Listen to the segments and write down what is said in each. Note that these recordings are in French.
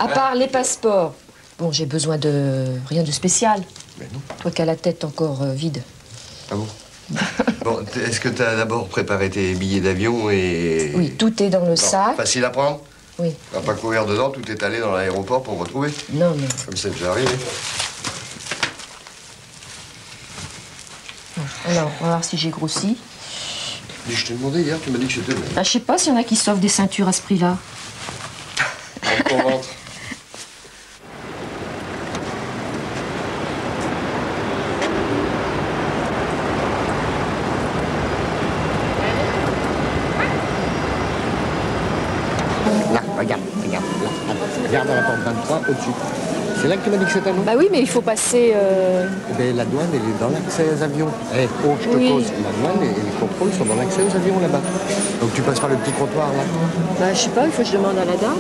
À part les passeports. Bon, j'ai besoin de rien de spécial. Mais non. Toi qui as la tête encore vide. Ah bon? Bon, est-ce que tu as d'abord préparé tes billets d'avion et... Oui, tout est dans le sac. Facile à prendre? Oui. On va pas courir dedans, tout est allé dans l'aéroport pour me retrouver? Non, non. Comme c'est déjà arrivé. Alors, on va voir si j'ai grossi. Mais je t'ai demandé hier, tu m'as dit que c'était... Ah, je sais pas s'il y en a qui s'offrent des ceintures à ce prix-là. Rentre ton ventre. Là, regarde, regarde, là. Regarde à la porte 23, au-dessus. C'est là que tu m'as dit que c'était, non? Bah oui, mais il faut passer... Eh ben, la douane, elle est dans l'accès aux avions. Eh, oh, je te cause. La douane et les contrôles sont dans l'accès aux avions, là-bas. Donc tu passeras le petit trottoir, là. Bah, je sais pas, il faut que je demande à la dame.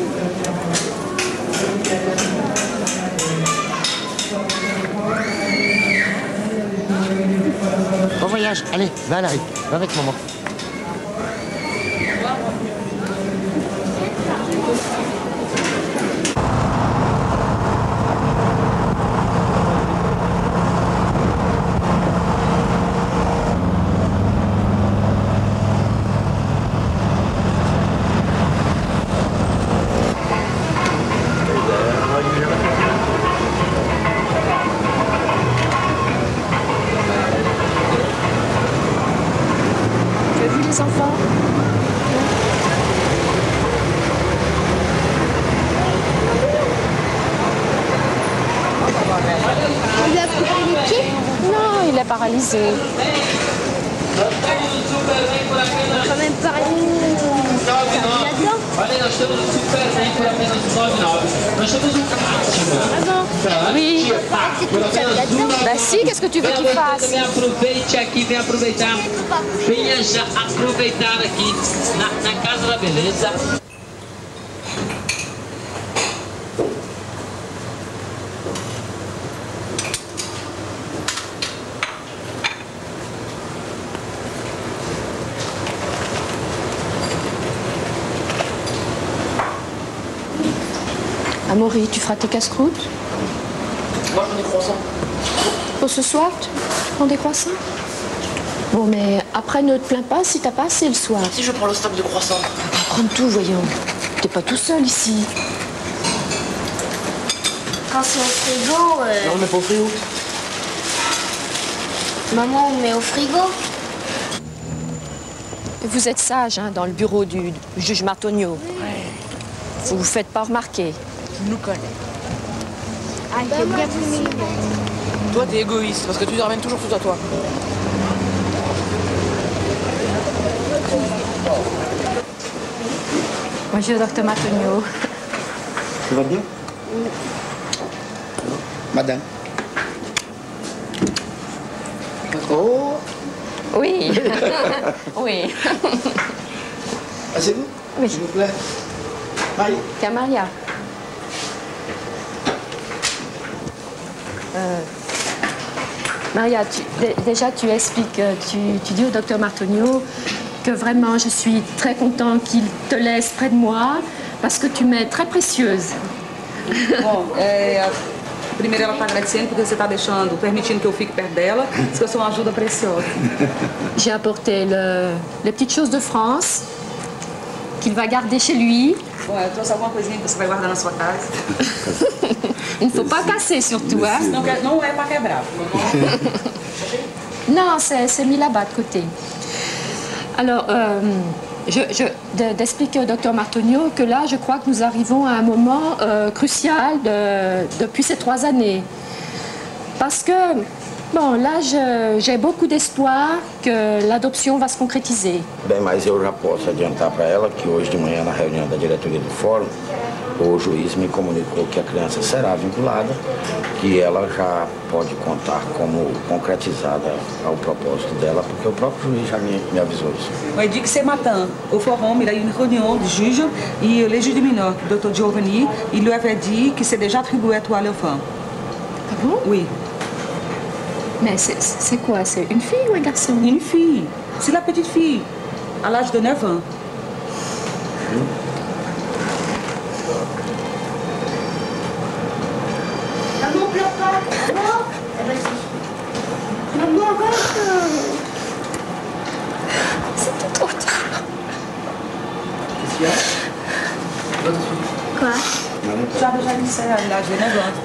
Bon voyage, allez, va Larry, va avec maman. Tu as vu les enfants? Il a coupé les pieds? Non, il est paralysé. Quand même paralysé. Là-dedans? Ah non. Oui. C'est tout seul là-dedans. Bah si, qu'est-ce que tu veux qu'il fasse? Vem aproveite aqui, vem aproveitar. Venha já aproveitar aqui na Casa da Beleza. Amaury, tu feras tes casse-croûtes? Moi, j'en ai croissant. Pour ce soir, tu prends des croissants? Bon, mais après, ne te plains pas si t'as pas assez le soir. Si je prends le stock de croissants. Prends tout, voyons. T'es pas tout seul ici. Quand c'est au frigo, Non, mais pas au frigo. maman, on met au frigo. Vous êtes sage hein, dans le bureau du juge Martonio. Vous vous faites pas remarquer. Tu nous connais. Ah, il est bien mignon. Toi, t'es égoïste parce que tu ramènes toujours tout à toi. Bonjour, docteur Martonio. Ça va bien? Madame. Oh! Oui. Oui. Asseyez-vous, Oui. s'il vous plaît. Marie. Camaria. Maria, déjà tu expliques, tu dis au docteur Martonio que vraiment je suis très content qu'il te laisse près de moi parce que tu m'es très précieuse. Bom, primeiro ela está agradecendo porque você está deixando, permitindo que eu fique perto dela, diz que eu sou uma ajuda preciosa. J'ai apporté les petites choses de France qu'il va garder chez lui. Bom, eu trouxe alguma coisinha que você vai guardar na sua casa. Il ne faut pas casser surtout, hein? Não é para quebrar. Non, c'est mis là-bas de côté. Alors, d'expliquer au docteur Martonio que là, je crois que nous arrivons à un moment crucial depuis ces 3 années. Parce que, bon, là, j'ai beaucoup d'espoir que l'adoption va se concrétiser. Bem, mas eu já posso adiantar para ela que hoje de manhã, na reunião da diretoria do fórum, o juiz me comunicou que a criança será vinculada, que ela já pode contar como concretizada ao propósito dela, porque o próprio juiz já me avisou isso. On dit que ce matin, au forum, il a eu une réunion du juge et le juge du mineur, le Dr Giovanni, il lui avait dit que c'est déjà attribué à toi l'enfant. Ah bon? Oui. Mais c'est quoi? C'est une fille ou un garçon? Une fille. C'est la petite fille, à l'âge de 9 ans. Maman, arrête. C'était trop tard. Qu'est-ce qu'il y a? Quoi? Já disse, aliás, né, Eduardo?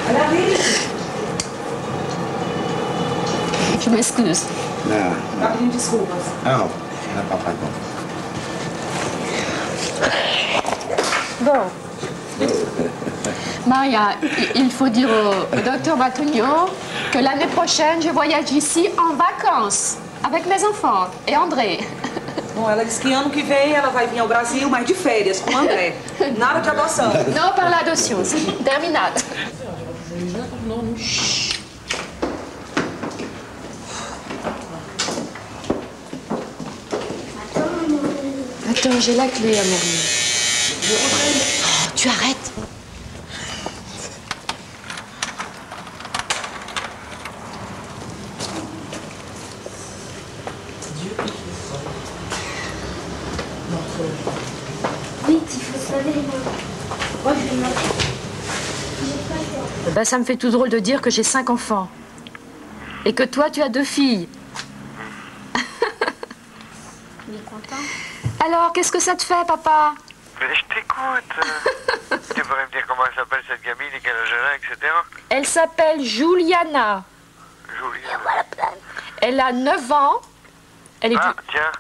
Olha ali. Je m'excuse. Não, Tá pedindo desculpas. não, não é papai não. Bon. Maria, il faut dire au docteur Matonio que l'année prochaine, je voyage ici en vacances avec mes enfants et André. Bom, ela disse que ano que vem ela vai vir ao Brasil, mas de férias, com o André. Nada de adoção. Non, par l'adoption, c'est terminal. Attends, j'ai la clé, Amaury. Oh, tu arrêtes. Vite, il faut se laver les mains. Moi, je vais marcher. Ben, ça me fait tout drôle de dire que j'ai 5 enfants. Et que toi, tu as 2 filles. Il est content. Alors, qu'est-ce que ça te fait, papa? Mais je t'écoute. Tu pourrais me dire comment elle s'appelle cette gamine et quel âge elle a, etc. Elle s'appelle Juliana. Julia. Elle a 9 ans. Elle est Ah, tiens.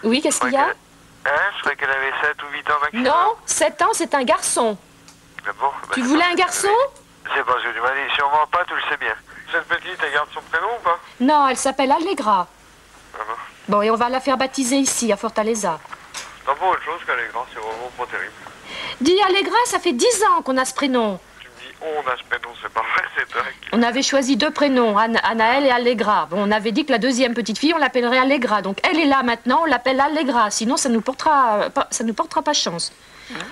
Oui, qu'est-ce qu'il y a? Hein, je croyais qu'elle avait 7 ou 8 ans maximum. Non, 7 ans, c'est un garçon. Mais bon, bah, Tu c'est voulais pas un ce que garçon? C'est pas ce que tu m'as dit. Sûrement pas, tu le sais bien. Cette petite, elle garde son prénom ou pas? Non, elle s'appelle Allegra. Ah bon. Bon, et on va la faire baptiser ici, à Fortaleza. C'est pas autre chose qu'elle est grande, c'est vraiment pas terrible. Dis, Allegra, ça fait 10 ans qu'on a ce prénom. Tu me dis, on a ce prénom, c'est pas vrai, c'est dingue. On avait choisi 2 prénoms, Anaël et Allegra. Bon, on avait dit que la deuxième petite fille, on l'appellerait Allegra. Donc, elle est là maintenant, on l'appelle Allegra. Sinon, ça nous portera pas chance.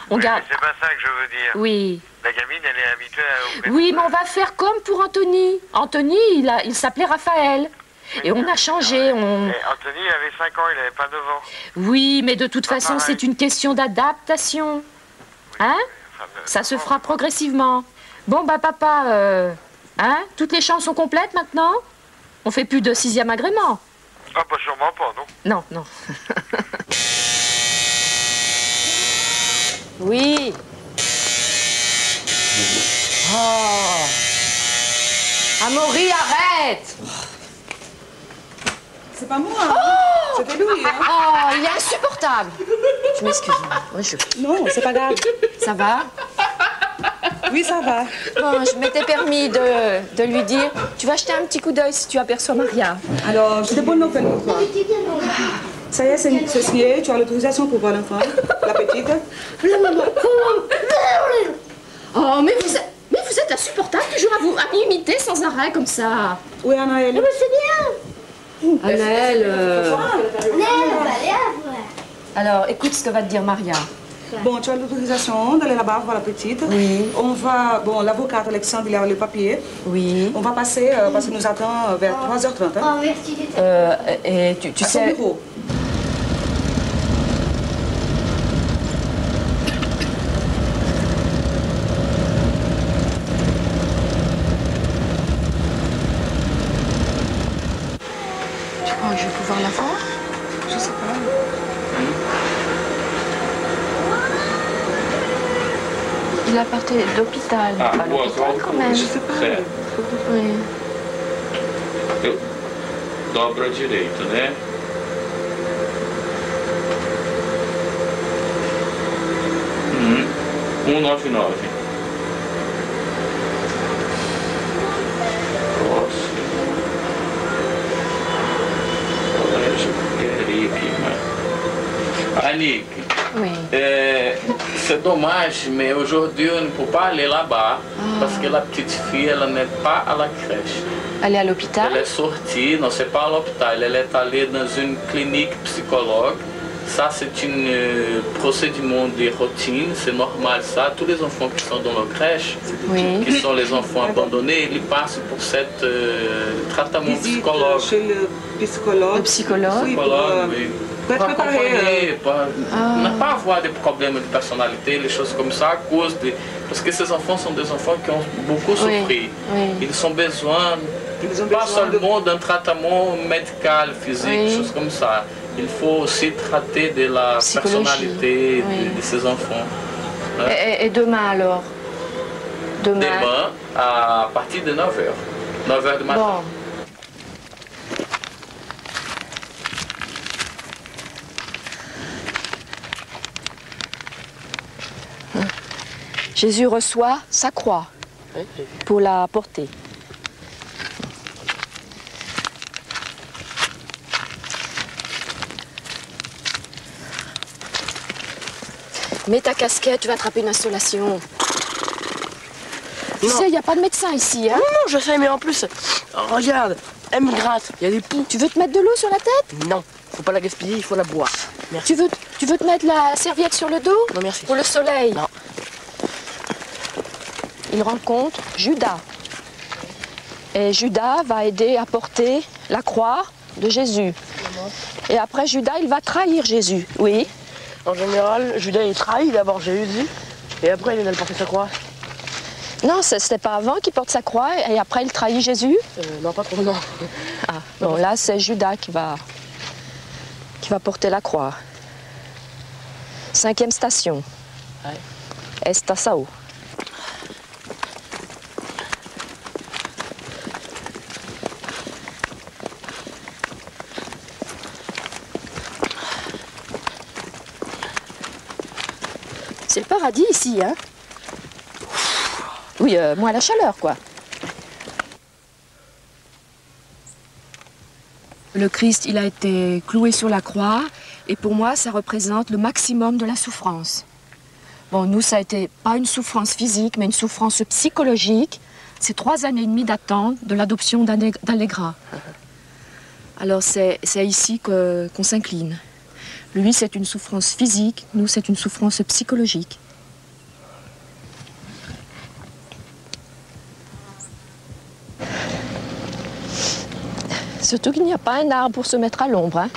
On Oui, garde... mais c'est pas ça que je veux dire. Oui. La gamine, elle est habituée au prénom. Oui, mais on va faire comme pour Anthony. Anthony, il s'appelait Raphaël. Et on a changé, Et Anthony, il avait 5 ans, il avait pas 9 ans. Oui, mais de toute Pas façon, pareil. c'est une question d'adaptation. Hein? Ça se fera progressivement. Bon, bah papa, hein? Toutes les chambres sont complètes maintenant? On fait plus de 6e agrément? Ah, bah sûrement pas, non. Non, non. Oui. Oh. Amaury, arrête! C'est pas moi. Hein? C'était lui. Hein? Oh, il est insupportable. Je m'excuse. Non, c'est pas grave. Ça va? Oui, ça va. Bon, je m'étais permis de lui dire, tu vas jeter un petit coup d'œil si tu aperçois Maria. Alors, j'ai des bonnes nouvelles pour toi. Ça y est, c'est signé. Tu as l'autorisation pour voir l'enfant. La petite. La maman. Oh, mais vous êtes insupportable toujours à m'imiter sans arrêt comme ça. Oui, Anaël. C'est bien. Anaël, On va aller après. alors écoute ce que va te dire Maria. Bon, tu as l'autorisation d'aller là-bas voir la petite. Oui. On va... Bon, l'avocate Alexandre, il a le papier. Oui. On va passer, parce qu'il nous attend vers 3h30. Hein, Oh, merci. Et tu à son sais... bureau. Tu crois que je vais pouvoir la voir? Je sais pas. Il a parti d'hôpital. Ah, À l'hôpital quand même. Je sais pas. Certo. Oui. Eu dobro à direita, né? Uhum. 199. Próximo. Colégio Queriquima. Annick, Oui. c'est dommage, mais aujourd'hui on ne peut pas aller là-bas parce que la petite fille elle n'est pas à la crèche. Elle est à l'hôpital? Elle est sortie, non, c'est pas à l'hôpital, elle est allée dans une clinique psychologue. Ça, c'est un procédement de routine, c'est normal ça. Tous les enfants qui sont dans la crèche, Oui. qui sont les enfants abandonnés, ils passent pour ce traitement Visite psychologue. chez le psychologue. Le psychologue? Oui, pour, Psychologue, oui. Pour être préparé. Ne pas avoir des problèmes de personnalité, les choses comme ça, à cause de... Parce que ces enfants sont des enfants qui ont beaucoup souffert. Oui. Ils ont besoin, pas seulement d'un traitement médical, physique, choses comme ça. Il faut aussi traiter de la personnalité de ces enfants. Et demain alors? Demain, à partir de 9h. 9h du matin. Bon. Jésus reçoit sa croix pour la porter. Mets ta casquette, tu vas attraper une insolation. Tu sais, il n'y a pas de médecin ici, hein? Non, je sais, mais en plus, regarde, elle me gratte, il y a des poux. Tu veux te mettre de l'eau sur la tête? Non, faut pas la gaspiller, il faut la boire. Merci. Tu veux te mettre la serviette sur le dos? Non, merci. Pour le soleil? Non. Il rencontre Judas. Et Judas va aider à porter la croix de Jésus. Et après, Judas, il va trahir Jésus. Oui. En général, Judas est trahi d'abord Jésus, et après il a porté sa croix. Non, c'était pas avant qu'il porte sa croix, et après il trahit Jésus? Non, pas trop, non. Ah, bon, là, c'est Judas qui va porter la croix. 5e station. Ouais. Estação. C'est le paradis ici, hein? Oui, moins la chaleur, quoi. Le Christ, il a été cloué sur la croix, et pour moi, ça représente le maximum de la souffrance. Bon, nous, ça a été pas une souffrance physique, mais une souffrance psychologique. C'est 3 années et demie d'attente de l'adoption d'Allegra. Alors, c'est ici qu'on s'incline. Lui, c'est une souffrance physique, nous, c'est une souffrance psychologique. Surtout qu'il n'y a pas un arbre pour se mettre à l'ombre. Hein.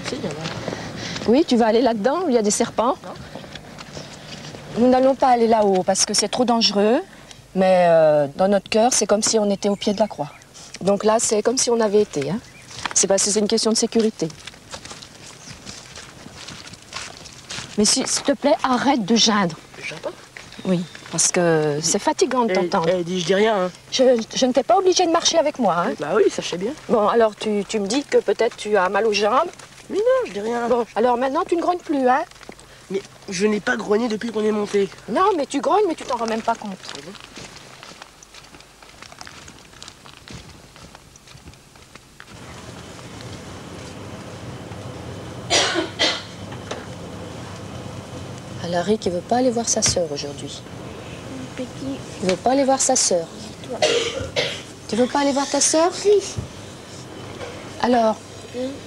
Si, il y en a. Oui, tu vas aller là-dedans où il y a des serpents? Non. Nous n'allons pas aller là-haut parce que c'est trop dangereux, mais dans notre cœur, c'est comme si on était au pied de la croix. Donc là, c'est comme si on avait été. Hein. C'est parce que c'est une question de sécurité. Mais s'il te plaît, arrête de geindre. J'entends. Oui, parce que c'est fatigant de t'entendre. Je dis rien. Hein. Je ne t'ai pas obligé de marcher avec moi. Hein. Bah oui, ça je sais bien. Bon, alors tu me dis que peut-être tu as mal aux jambes. Mais non, je dis rien. Bon, alors maintenant tu ne grognes plus, hein? Mais je n'ai pas grogné depuis qu'on est monté. Non, mais tu grognes, mais tu t'en rends même pas compte. Larry qui veut pas aller voir sa sœur aujourd'hui. Il veut pas aller voir sa sœur. Tu veux pas aller voir ta sœur? Si. Alors,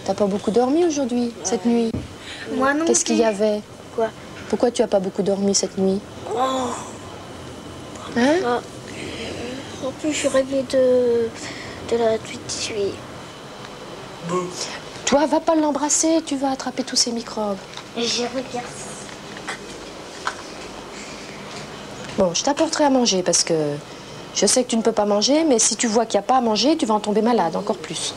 t'as pas beaucoup dormi aujourd'hui, cette nuit? Moi non. Qu'est-ce qu'il y avait? Quoi? Pourquoi tu as pas beaucoup dormi cette nuit? Oh. Hein? En plus, je suis rêvé de la petite fille. Toi, va pas l'embrasser, tu vas attraper tous ces microbes. Et je regarde. Bon, je t'apporterai à manger parce que je sais que tu ne peux pas manger, mais si tu vois qu'il n'y a pas à manger, tu vas en tomber malade, encore plus.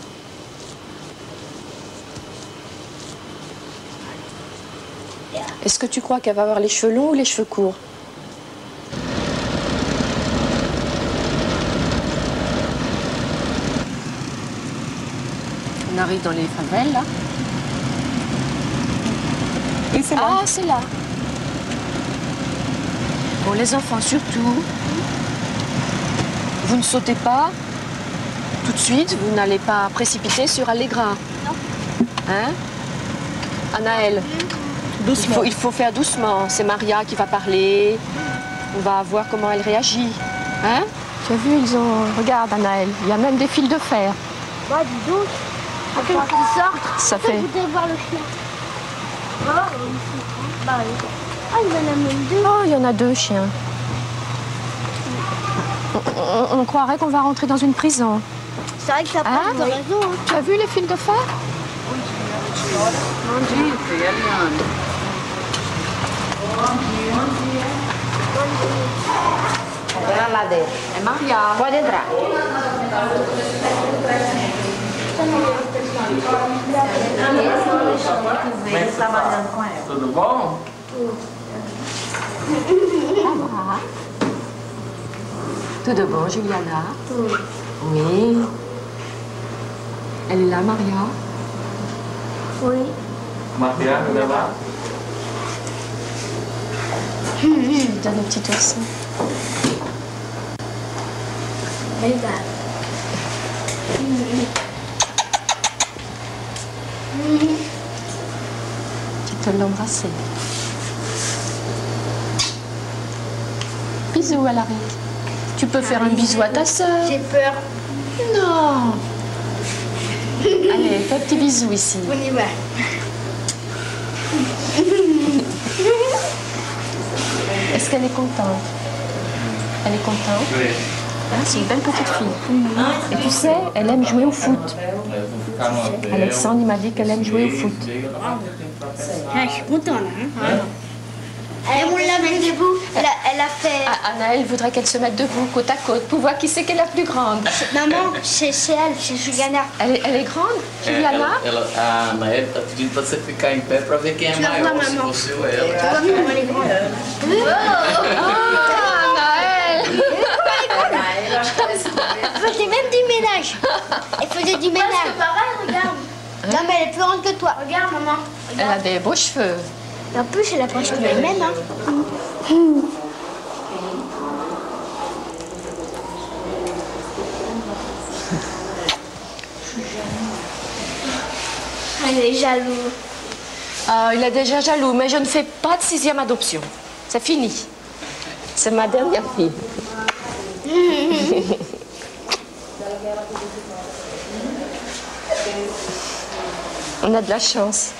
Est-ce que tu crois qu'elle va avoir les cheveux longs ou les cheveux courts? On arrive dans les favelles, là. Oui, c'est là. Ah, c'est là. Bon, les enfants, surtout, vous ne sautez pas tout de suite, vous n'allez pas précipiter sur Allegra. Non. Hein? Anaël, Doucement. il faut faire doucement. C'est Maria qui va parler. On va voir comment elle réagit. Hein? Tu as vu, ils ont... Regarde, Anaël, il y a même des fils de fer. Bah, dis donc. Après qu'ils sortent, Ça fait... je voudrais voir le chien. Bah, oui. Ah, il y en a même 2. Oh, il y en a 2 chiens. On croirait qu'on va rentrer dans une prison. C'est vrai que t'as pas de raison. Hein. Tu as vu les fils de fer? Bom dia, filha, Eliane. Bom dia. Dona Ladeira. É Maria. Pode entrar. Trabalhando com ela. Tudo bom? Ah. Tudo bom, Juliana? Tudo. Oui. Elle est là, Maria? Oui. Maria, elle est là? Donne un petit ourson. Obrigada. Tu peux l'embrasser. Bisous à l'arrêt. Tu peux faire un bisou à ta sœur. J'ai peur. Non. Allez, fais un petit bisou ici. On y va. Est-ce qu'elle est contente? Elle est contente? Oui. Ah, c'est une belle petite fille. Et tu sais, elle aime jouer au foot. Alexandre, il m'a dit qu'elle aime jouer au foot. Ah, je suis contente. Hein? Elle me l'a mis debout. Elle a fait... Ah, Anaëlle voudrait qu'elle se mette debout, côte à côte, pour voir qui c'est qu'elle est la plus grande. Maman, c'est elle, c'est Juliana. Elle est grande, Juliana? A Anaëlle tá pedindo pra você ficar em pé pra ver quem é maior, se você ou ela. Tu vois comment elle est grande. Ah, Anaëlle! Elle faisait même du ménage. Elle faisait du ménage. C'est pareil, regarde. Non, mais elle est plus grande que toi. Regarde, maman. Elle a des beaux cheveux. Et en plus, elle a presque les mêmes. Hein. Elle est jaloux. Ah, il est déjà jaloux, mais je ne fais pas de 6e adoption. C'est fini. C'est ma dernière fille. On a de la chance.